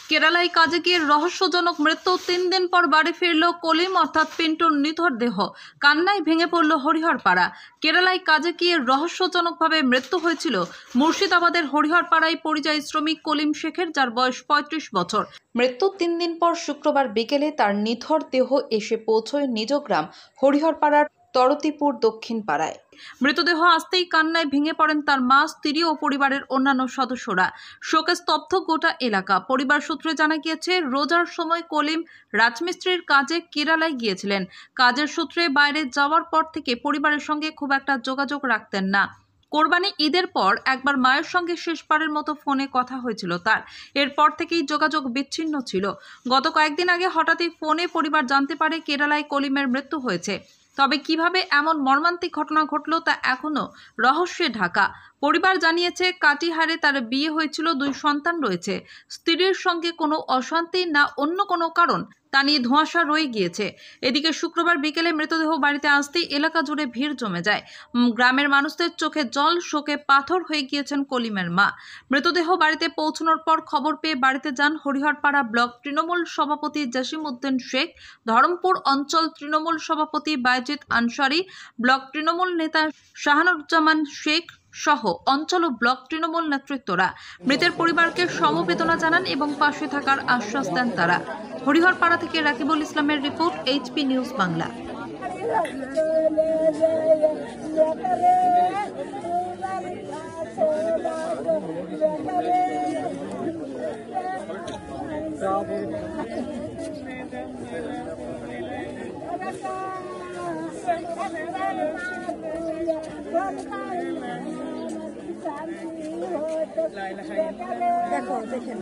কেরালায় কাজে গিয়ে রহস্যজনক মৃত্যু। 3 দিন পর বাড়ি ফিরল কলিম অর্থাৎ পিন্টুর নিথর দেহ। কান্নায় ভেঙে পড়ল হরিহরপাড়া। কেরালায় কাজে গিয়ে রহস্যজনকভাবে মৃত্যু হয়েছিল মুর্শিদাবাদের হরিহরপাড়ায় পরিযায়ী শ্রমিক কলিম শেখের, যার বয়স 35 বছর। মৃত্যুর 3 দিন পর শুক্রবার বিকেলে তার নিথর দেহ এসে পৌঁছয় নিজ গ্রাম হরিহরপাড়ার তরতিপুর দক্ষিণ পাড়ায়। মৃতদেহ আসতেই কান্নায় ভেঙে পড়েন তার মা, স্ত্রী ও পরিবারের অন্যান্য সদস্যরা। শোকে স্তব্ধ গোটা এলাকা। পরিবার সূত্রে জানা গিয়েছে, রোজার সময় কলিম রাজমিস্ত্রির কাজে কেরালায় গিয়েছিলেন। কাজের সূত্রে বাইরে যাওয়ার পর থেকে পরিবারের সঙ্গে খুব একটা যোগাযোগ রাখতেন না। কোরবানি ঈদের পর একবার মায়ের সঙ্গে শেষবারের মতো ফোনে কথা হয়েছিল তার। এরপর থেকেই যোগাযোগ বিচ্ছিন্ন ছিল। গত কয়েকদিন আগে হঠাৎই ফোনে পরিবার জানতে পারে কেরালায় কলিমের মৃত্যু হয়েছে। তবে কিভাবে এমন মর্মান্তিক ঘটনা ঘটল তা এখনো রহস্যে ঢাকা। পরিবার জানিয়েছে, কাটিহারে তার বিয়ে হয়েছিল, 2 সন্তান রয়েছে। স্ত্রীর সঙ্গে কোনো অশান্তি না অন্য কোনো কারণ তা নিয়ে ধোঁয়াশা রয়ে গিয়েছে। এদিকে শুক্রবার বিকেলে মৃতদেহ বাড়িতে আসতেই এলাকা জুড়ে ভিড় জমে যায়। গ্রামের মানুষদের চোখে জল, শোকে পাথর হয়ে গিয়েছেন কলিমের মা। মৃতদেহ বাড়িতে পৌঁছানোর পর খবর পেয়ে বাড়িতে যান হরিহরপাড়া ব্লক তৃণমূল সভাপতি জসিমউদ্দিন শেখ, ধরমপুর অঞ্চল তৃণমূল সভাপতি বায়েজিদ আনসারি, ব্লক তৃণমূল নেতা শাহানুজ্জামান শেখ সহ অঞ্চল ও ব্লক তৃণমূল নেতৃত্বরা। মৃতের পরিবারকে সমবেদনা জানান এবং পাশে থাকার আশ্বাস দেন তারা। হরিহরপাড়া থেকে রাকিবুল ইসলামের রিপোর্ট, এইচপি নিউজ বাংলা। দেখো দেখে